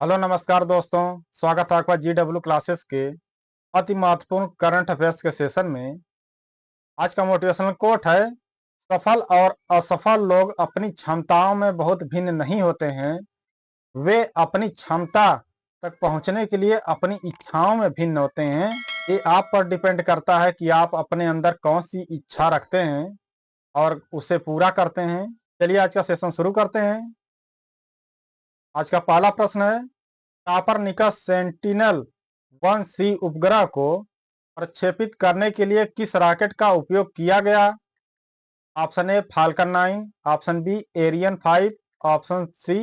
Hello नमस्कार दोस्तों। स्वागत है आपका GW क्लासेस के अति महत्वपूर्ण करंट अफेयर्स के सेशन में। आज का मोटिवेशनल कोट है, सफल और असफल लोग अपनी क्षमताओं में बहुत भिन्न नहीं होते हैं, वे अपनी क्षमता तक पहुंचने के लिए अपनी इच्छाओं में भिन्न होते हैं। ये आप पर डिपेंड करता है कि आप अपने अंदर कौन सी इच्छा रखते हैं और उसे पूरा करते हैं। चलिए आज का सेशन शुरू करते हैं। आज का पहला प्रश्न है, कापरनिकस सेंटिनल-1C उपग्रह को प्रक्षेपित करने के लिए किस रॉकेट का उपयोग किया गया? Option A Falcon 9, option B Ariane 5, option C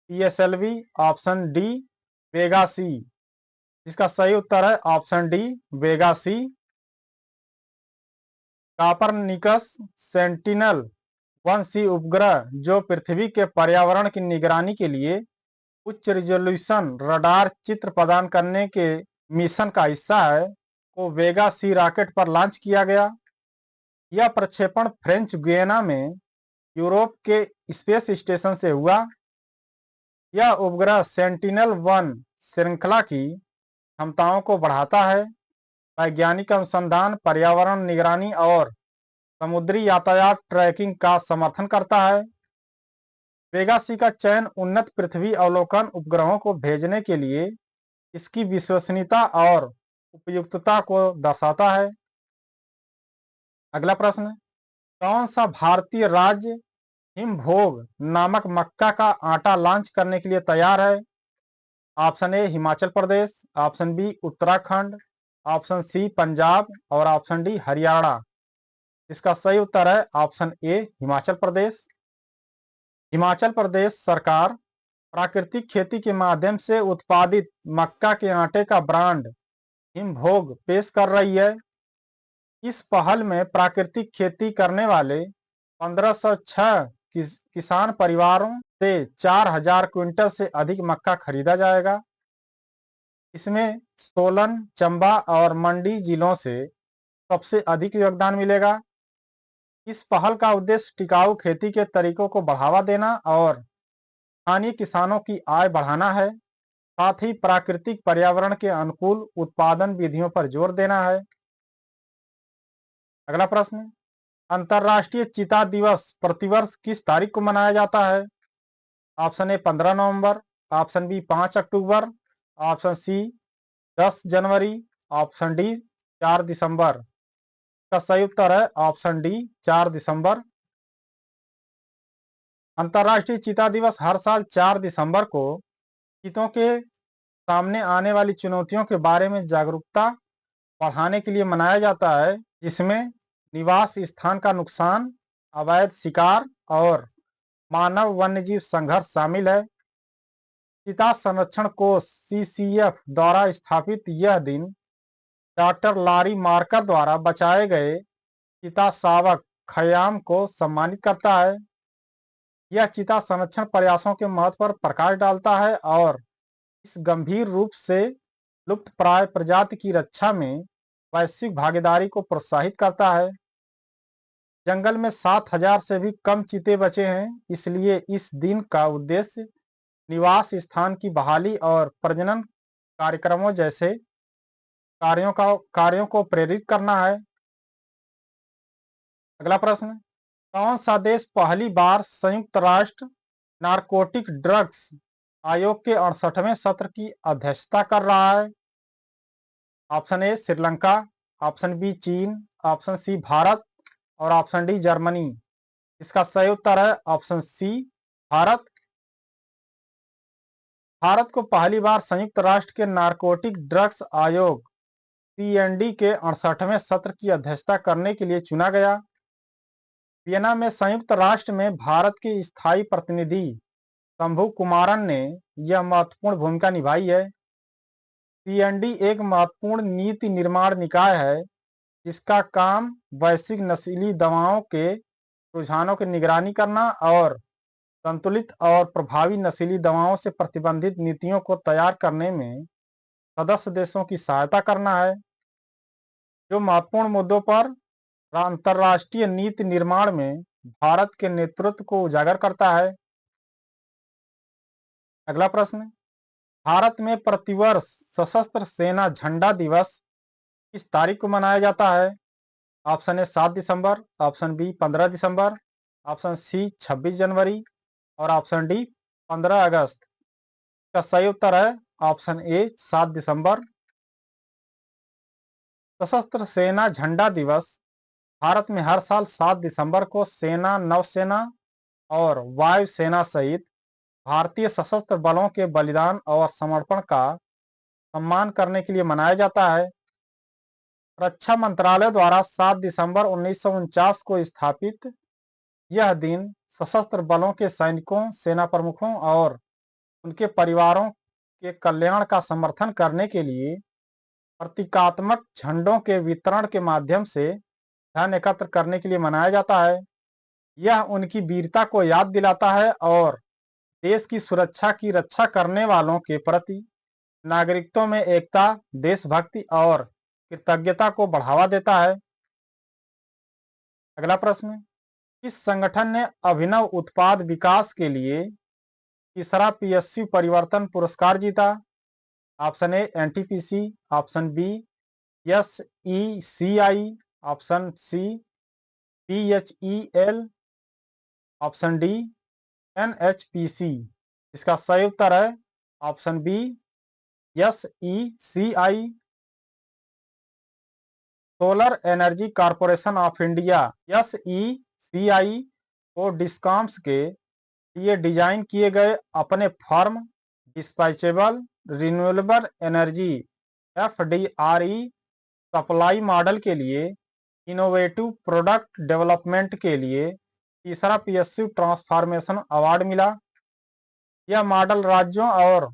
PSLV, option D Vega C. इसका सही उत्तर है option D Vega C. Copernicus सेंटिनल-1C उपग्रह जो पृथ्वी के पर्यावरण की निगरानी के लिए उच्च रिजोल्यूशन रडार चित्र प्रदान करने के मिशन का हिस्सा है, को वेगा सी रॉकेट पर लॉन्च किया गया। यह प्रक्षेपण फ्रेंच गुयाना में यूरोप के स्पेस स्टेशन से हुआ। यह उपग्रह सेंटिनल-1 श्रृंखला की क्षमताओं को बढ़ाता है, वैज्ञानिक अनुसंधान, पर्यावरण निगरानी और समुद्री यातायात ट्रैकिंग का समर्थन करता है। वेगा सी का चयन उन्नत पृथ्वी अवलोकन उपग्रहों को भेजने के लिए इसकी विश्वसनीयता और उपयुक्तता को दर्शाता है। अगला प्रश्न, कौन सा भारतीय राज्य हिमभोग नामक मक्का का आटा लॉन्च करने के लिए तैयार है? Option A Himachal Pradesh, option B Uttarakhand, option C Punjab और ऑप्शन डी हरियाणा। इसका सही उत्तर है ऑप्शन ए हिमाचल प्रदेश। हिमाचल प्रदेश सरकार प्राकृतिक खेती के माध्यम से उत्पादित मक्का के आटे का ब्रांड हिमभोग पेश कर रही है। इस पहल में प्राकृतिक खेती करने वाले 1506 किसान परिवारों से 4000 क्विंटल से अधिक मक्का खरीदा जाएगा। इसमें सोलन, चंबा और मंडी जिलों से सबसे अधिक योगदान मिलेगा। इस पहल का उद्देश्य टिकाऊ खेती के तरीकों को बढ़ावा देना और स्थानीय किसानों की आय बढ़ाना है, साथ ही प्राकृतिक पर्यावरण के अनुकूल उत्पादन विधियों पर जोर देना है। अगला प्रश्न, अंतर्राष्ट्रीय चीता दिवस प्रतिवर्ष किस तारीख को मनाया जाता है? ऑप्शन ए 15 नवंबर, ऑप्शन बी 5 अक्टूबर, ऑप्शन सी 10 जनवरी, ऑप्शन डी 4 दिसंबर। का सही उत्तर है ऑप्शन डी 4 दिसंबर। अंतर्राष्ट्रीय चीता दिवस हर साल 4 दिसंबर को चीतों के सामने आने वाली चुनौतियों के बारे में जागरूकता बढ़ाने के लिए मनाया जाता है, जिसमें निवास स्थान का नुकसान, अवैध शिकार और मानव वन्यजीव संघर्ष शामिल है। चीता संरक्षण कोष CCF द्वारा स्थापित यह दिन डॉक्टर लॉरी मार्कर द्वारा बचाए गए चीता शावक खयाम को सम्मानित करता है। यह चीता संरक्षण प्रयासों के महत्व पर प्रकाश डालता है और इस गंभीर रूप से लुप्तप्राय प्रजाति की रक्षा में वैश्विक भागीदारी को प्रोत्साहित करता है। जंगल में 7000 से भी कम चीते बचे हैं, इसलिए इस दिन का उद्देश्य निवास स्थान की बहाली और प्रजनन कार्यक्रमों जैसे कार्यों को प्रेरित करना है। अगला प्रश्न, कौन सा देश पहली बार संयुक्त राष्ट्र नारकोटिक ड्रग्स आयोग के 68वें सत्र की अध्यक्षता कर रहा है? Option A Sri Lanka, option B चीन, ऑप्शन सी भारत और ऑप्शन डी जर्मनी। इसका सही उत्तर है ऑप्शन सी भारत। भारत को पहली बार संयुक्त राष्ट्र के नारकोटिक ड्रग्स आयोग CND के 68वें सत्र की अध्यक्षता करने के लिए चुना गया। वियना में संयुक्त राष्ट्र में भारत के स्थायी प्रतिनिधि शंभु कुमारन ने यह महत्वपूर्ण भूमिका निभाई है। CND एक महत्वपूर्ण नीति निर्माण निकाय है, जिसका काम वैश्विक नशीली दवाओं के रुझानों की निगरानी करना और संतुलित और प्रभावी नशीली दवाओं से प्रतिबंधित नीतियों को तैयार करने में सदस्य देशों की सहायता करना है, जो महत्वपूर्ण मुद्दों पर अंतर्राष्ट्रीय नीति निर्माण में भारत के नेतृत्व को उजागर करता है। अगला प्रश्न, भारत में प्रतिवर्ष सशस्त्र सेना झंडा दिवस किस तारीख को मनाया जाता है? ऑप्शन ए 7 दिसंबर, ऑप्शन बी 15 दिसंबर, ऑप्शन सी 26 जनवरी और ऑप्शन डी 15 अगस्त। का सही उत्तर है ऑप्शन ए 7 दिसंबर। सशस्त्र सेना झंडा दिवस भारत में हर साल 7 दिसंबर को सेना, नौसेना और वायुसेना सहित भारतीय सशस्त्र बलों के बलिदान और समर्पण का सम्मान करने के लिए मनाया जाता है। रक्षा मंत्रालय द्वारा 7 दिसंबर 1949 को स्थापित यह दिन सशस्त्र बलों के सैनिकों, सेना प्रमुखों और उनके परिवारों के कल्याण का समर्थन करने के लिए प्रतीकात्मक झंडों के वितरण के माध्यम से धन एकत्र करने के लिए मनाया जाता है। यह उनकी वीरता को याद दिलाता है और देश की सुरक्षा की रक्षा करने वालों के प्रति नागरिकों में एकता, देशभक्ति और कृतज्ञता को बढ़ावा देता है। अगला प्रश्न, किस संगठन ने अभिनव उत्पाद विकास के लिए तीसरा पीएसयू परिवर्तन पुरस्कार जीता? Option A NTPC, option B SECI, option C PHEL, option D NHPC. इसका सही उत्तर है option B SECI. Solar energy corporation of India SECI को डिस्कॉम्स के लिए डिजाइन किए गए अपने firm dispatchable renewable energy FDRE supply model के लिए इनोवेटिव प्रोडक्ट डेवलपमेंट के लिए तीसरा पीएसयू ट्रांसफॉर्मेशन अवार्ड मिला। यह मॉडल राज्यों और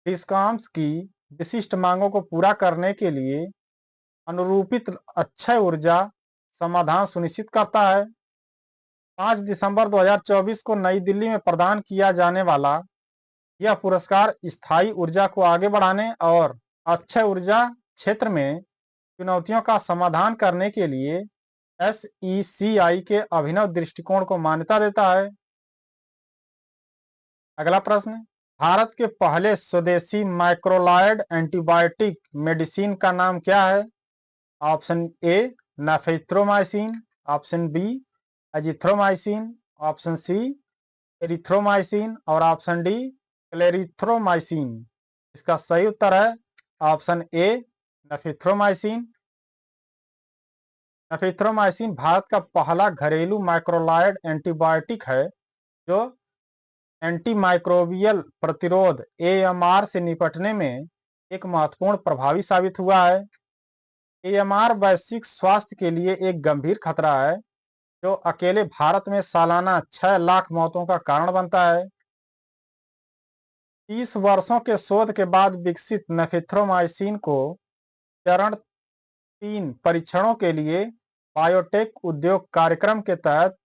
डिस्कॉम्स की विशिष्ट मांगों को पूरा करने के लिए अनुरूपित अक्षय ऊर्जा समाधान सुनिश्चित करता है। 5 दिसंबर 2024 को नई दिल्ली में प्रदान किया जाने वाला यह पुरस्कार स्थायी ऊर्जा को आगे बढ़ाने और अक्षय ऊर्जा क्षेत्र में चुनौतियों का समाधान करने के लिए एसईसीआई के अभिनव दृष्टिकोण को मान्यता देता है। अगला प्रश्न, भारत के पहले स्वदेशी माइक्रोलाइड एंटीबायोटिक मेडिसिन का नाम क्या है? Option A nafithromycin, option B azithromycin, option C erythromycin और ऑप्शन डी क्लेरिथ्रोमाइसिन। इसका सही उत्तर है ऑप्शन ए नाफेथ्रोमाइसिन। नाफेथ्रोमाइसिन भारत का पहला घरेलू माइक्रोलाइड एंटीबायोटिक है जो एंटीमाइक्रोबियल प्रतिरोध एएमआर से निपटने में एक महत्वपूर्ण प्रभावी साबित हुआ है। एएमआर वैश्विक स्वास्थ्य के लिए एक गंभीर खतरा है जो अकेले भारत में सालाना 6 लाख मौतों का कारण बनता है। 30 वर्षों के शोध के बाद विकसित नेफेथ्रोमाइसिन को चरण 3 परीक्षणों के लिए बायोटेक उद्योग कार्यक्रम के तहत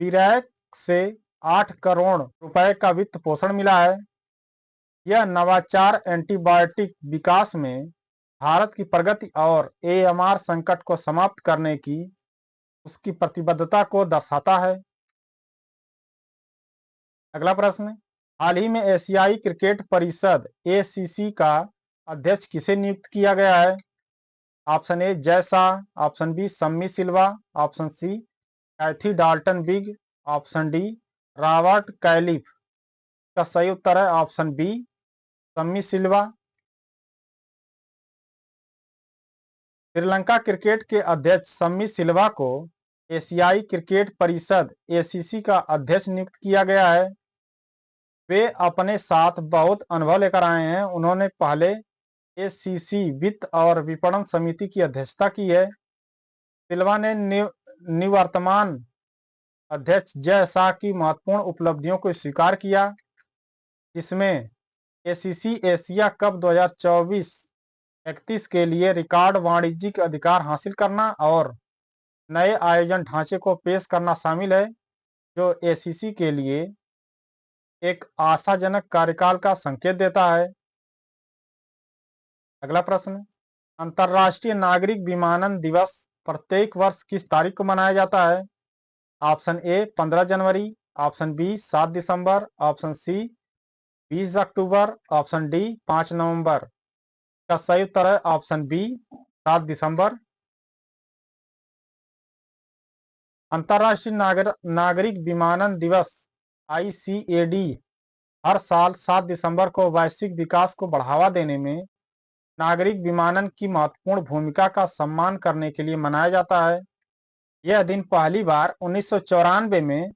बीरैक से 8 करोड़ रुपए का वित्त पोषण मिला है। यह नवाचार एंटीबायोटिक विकास में भारत की प्रगति और एएमआर संकट को समाप्त करने की उसकी प्रतिबद्धता को दर्शाता है। अगला प्रश्न, हाल ही में एशियाई क्रिकेट परिषद एसीसी का अध्यक्ष किसे नियुक्त किया गया है? Option A Jay Shah, option B Shammi Silva, option C Kathy Dalton Bigg, option D Robert Califf. का सही उत्तर है option B Shammi Silva. Sri Lanka cricket के अध्यक्ष सम्मी सिल्वा को एशियाई क्रिकेट परिषद एसीसी का अध्यक्ष नियुक्त किया गया है। वे अपने साथ बहुत अनुभव लेकर आए हैं। उन्होंने पहले एसीसी वित्त और विपणन समिति की अध्यक्षता की है। सिल्वा ने निवर्तमान अध्यक्ष जय शाह की महत्वपूर्ण उपलब्धियों को स्वीकार किया, जिसमें एसीसी एशिया कप 2024-31 के लिए रिकॉर्ड वाणिज्यिक अधिकार हासिल करना और नए आयोजन ढांचे को पेश करना शामिल है, जो एसीसी के लिए एक आशाजनक कार्यकाल का संकेत देता है। अगला प्रश्न, अंतर्राष्ट्रीय नागरिक विमानन दिवस प्रत्येक वर्ष किस तारीख को मनाया जाता है? ऑप्शन ए 15 जनवरी, ऑप्शन बी 7 दिसंबर, ऑप्शन सी 20 अक्टूबर, ऑप्शन डी 5 नवंबर। का सही उत्तर है ऑप्शन बी 7 दिसंबर। अंतर्राष्ट्रीय नागरिक विमानन दिवस ICAD हर साल 7 दिसंबर को वैश्विक विकास को बढ़ावा देने में नागरिक विमानन की महत्वपूर्ण भूमिका का सम्मान करने के लिए मनाया जाता है। यह दिन पहली बार 1994 में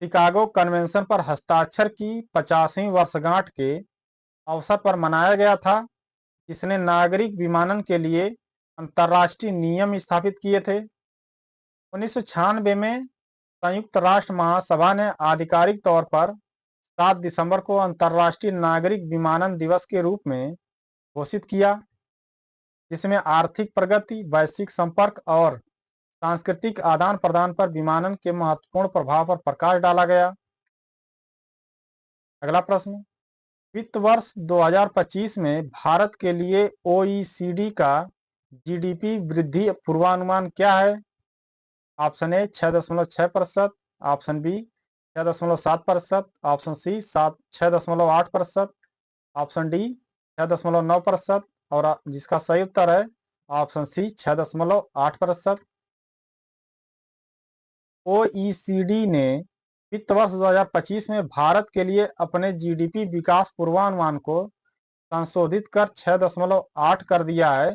शिकागो कन्वेंशन पर हस्ताक्षर की 50वीं वर्षगांठ के अवसर पर मनाया गया था, जिसने नागरिक विमानन के लिए अंतर्राष्ट्रीय नियम स्थापित किए थे। 1996 में संयुक्त राष्ट्र महासभा ने आधिकारिक तौर पर 7 दिसंबर को अंतर्राष्ट्रीय नागरिक विमानन दिवस के रूप में घोषित किया, जिसमें आर्थिक प्रगति, वैश्विक संपर्क और सांस्कृतिक आदान प्रदान पर विमानन के महत्वपूर्ण प्रभाव पर प्रकाश डाला गया। अगला प्रश्न, वित्त वर्ष 2025 में भारत के लिए OECD का GDP वृद्धि पूर्वानुमान क्या है? Option A 6.6%, option B 6.7%, option C 6.8%, option D 6.9% और जिसका सही उत्तर है ऑप्शन सी 6.8%। OECD ने वित्त वर्ष 2025 में भारत के लिए अपने GDP विकास पूर्वानुमान को संशोधित कर 6.8 कर दिया है,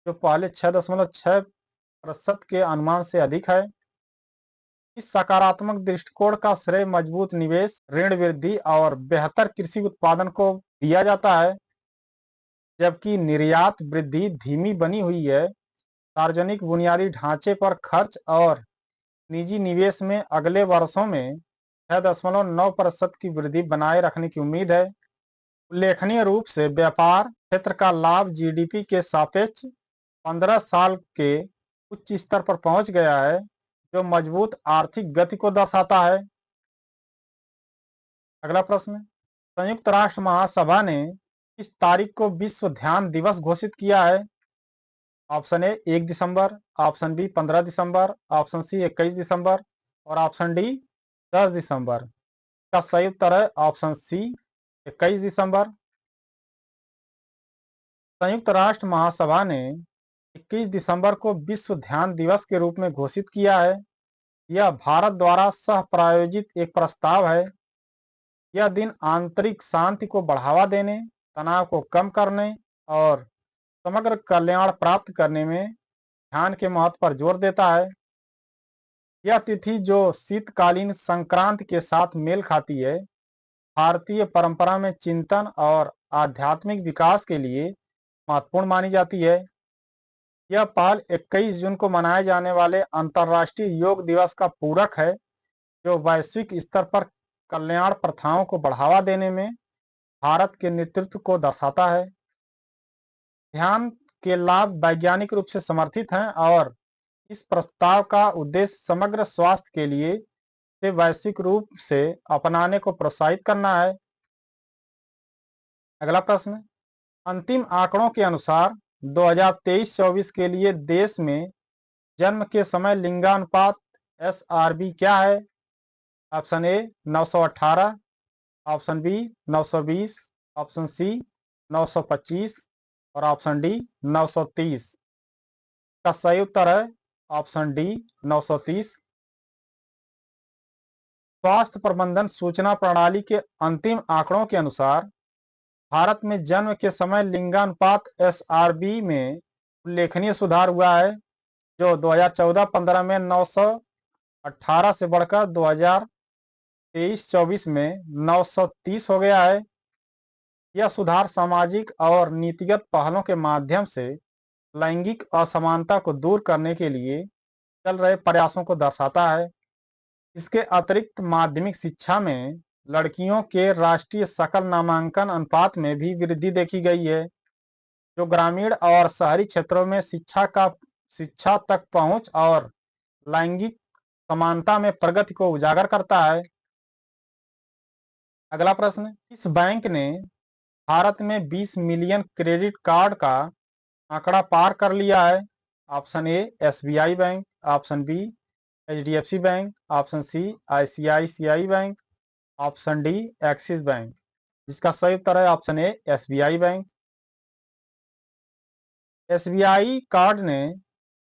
जो पहले 6.6% के अनुमान से अधिक है। इस सकारात्मक दृष्टिकोण का श्रेय मजबूत निवेश, ऋण वृद्धि और बेहतर कृषि उत्पादन को दिया जाता है, जबकि निर्यात वृद्धि धीमी बनी हुई है। सार्वजनिक बुनियादी ढांचे पर खर्च और निजी निवेश में अगले वर्षों में 6.9% की वृद्धि बनाए रखने की उम्मीद है। उल्लेखनीय रूप से व्यापार क्षेत्र का लाभ GDP के सापेक्ष 15 साल के उच्च स्तर पर पहुंच गया है, जो मजबूत आर्थिक गति को दर्शाता है। अगला प्रश्न, संयुक्त राष्ट्र महासभा ने किस तारीख को विश्व ध्यान दिवस घोषित किया है? ऑप्शन ए 1 दिसंबर, ऑप्शन बी 15 दिसंबर, ऑप्शन सी 21 दिसंबर और ऑप्शन डी 10 दिसंबर। का सही उत्तर है ऑप्शन सी 21 दिसंबर। संयुक्त राष्ट्र महासभा ने 21 दिसंबर को विश्व ध्यान दिवस के रूप में घोषित किया है। यह भारत द्वारा सह प्रायोजित एक प्रस्ताव है। यह दिन आंतरिक शांति को बढ़ावा देने, तनाव को कम करने और समग्र कल्याण प्राप्त करने में ध्यान के महत्व पर जोर देता है। यह तिथि, जो शीतकालीन संक्रांति के साथ मेल खाती है, भारतीय परंपरा में चिंतन और आध्यात्मिक विकास के लिए महत्वपूर्ण मानी जाती है। यह पहल 21 जून को मनाए जाने वाले अंतर्राष्ट्रीय योग दिवस का पूरक है, जो वैश्विक स्तर पर कल्याण प्रथाओं को बढ़ावा देने में भारत के नेतृत्व को दर्शाता है। ध्यान के लाभ वैज्ञानिक रूप से समर्थित हैं और इस प्रस्ताव का उद्देश्य समग्र स्वास्थ्य के लिए इसे वैश्विक रूप से अपनाने को प्रोत्साहित करना है। अगला प्रश्न, अंतिम आंकड़ों के अनुसार 2023-24 के लिए देश में जन्म के समय लिंगानुपात SRB क्या है? Option A 918, option B 920, option C 925 और ऑप्शन डी 930। का सही उत्तर है ऑप्शन डी 930। स्वास्थ्य प्रबंधन सूचना प्रणाली के अंतिम आंकड़ों के अनुसार भारत में जन्म के समय लिंगानुपात SRB में उल्लेखनीय सुधार हुआ है, जो 2014-15 में 918 से बढ़कर 2023-24 में 930 हो गया है। यह सुधार सामाजिक और नीतिगत पहलों के माध्यम से लैंगिक असमानता को दूर करने के लिए चल रहे प्रयासों को दर्शाता है। इसके अतिरिक्त माध्यमिक शिक्षा में लड़कियों के राष्ट्रीय सकल नामांकन अनुपात में भी वृद्धि देखी गई है, जो ग्रामीण और शहरी क्षेत्रों में शिक्षा तक पहुंच और लैंगिक समानता में प्रगति को उजागर करता है। अगला प्रश्न, इस बैंक ने भारत में 20 मिलियन क्रेडिट कार्ड का आंकड़ा पार कर लिया है? Option A SBI bank, option B HDFC bank, option C ICICI bank, option D Axis bank. जिसका सही उत्तर है option A SBI bank. SBI card ने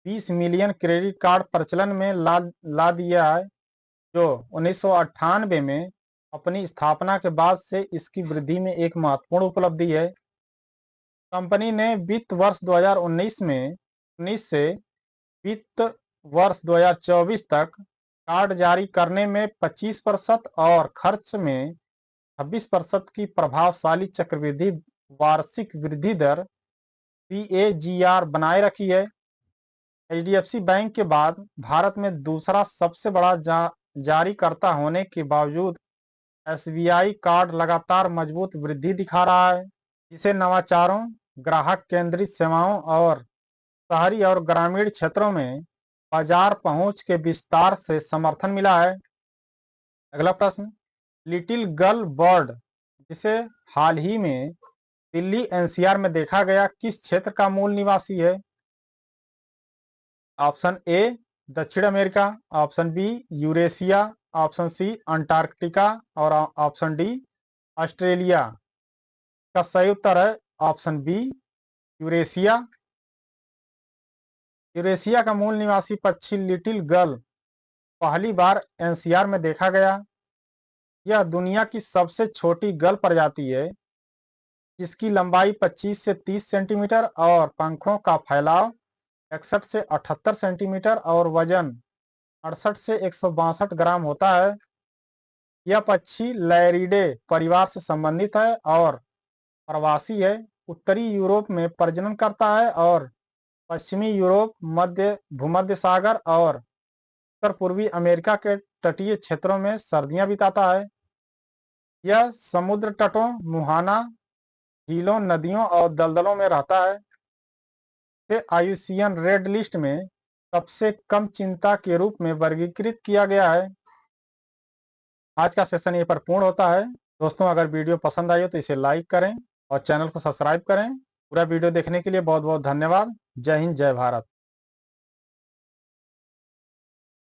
20 मिलियन क्रेडिट कार्ड प्रचलन में ला दिया है, जो 1998 में अपनी स्थापना के बाद से इसकी वृद्धि में एक महत्वपूर्ण उपलब्धि है। कंपनी ने वित्त वर्ष 2019 से वित्त वर्ष 2024 तक कार्ड जारी करने में 25% और खर्च में 26% की प्रभावशाली चक्रवृद्धि वार्षिक वृद्धि दर CAGR बनाए रखी है। HDFC बैंक के बाद भारत में दूसरा सबसे बड़ा जारीकर्ता होने के बावजूद SBI कार्ड लगातार मजबूत वृद्धि दिखा रहा है, जिसे नवाचारों, ग्राहक केंद्रित सेवाओं और शहरी और ग्रामीण क्षेत्रों में बाजार पहुंच के विस्तार से समर्थन मिला है। अगला प्रश्न, लिटिल गर्ल बर्ड जिसे हाल ही में दिल्ली NCR में देखा गया, किस क्षेत्र का मूल निवासी है? ऑप्शन ए दक्षिण America, option B Eurasia, option C Antarctica और ऑप्शन डी ऑस्ट्रेलिया। का सही उत्तर है ऑप्शन बी यूरेशिया। यूरेशिया का मूल निवासी पक्षी लिटिल गर्ल पहली बार NCR में देखा गया। यह दुनिया की सबसे छोटी गर्ल प्रजाति है, जिसकी लंबाई 25 से 30 सेंटीमीटर और पंखों का फैलाव 61 से 78 सेंटीमीटर और वजन 68 से 162 ग्राम होता है। यह पक्षी लैरिडे परिवार से संबंधित है और प्रवासी है। उत्तरी यूरोप में प्रजनन करता है और पश्चिमी यूरोप, भूमध्य सागर और उत्तर पूर्वी अमेरिका के तटीय क्षेत्रों में सर्दियां बिताता है। यह समुद्र तटों, मुहाना, झीलों, नदियों और दलदलों में रहता है। इसे IUCN रेड लिस्ट में सबसे कम चिंता के रूप में वर्गीकृत किया गया है। आज का सेशन यहीं पर पूर्ण होता है। दोस्तों, अगर वीडियो पसंद आई हो तो इसे लाइक करें और चैनल को सब्सक्राइब करें। पूरा वीडियो देखने के लिए बहुत बहुत धन्यवाद। जय हिंद, जय भारत।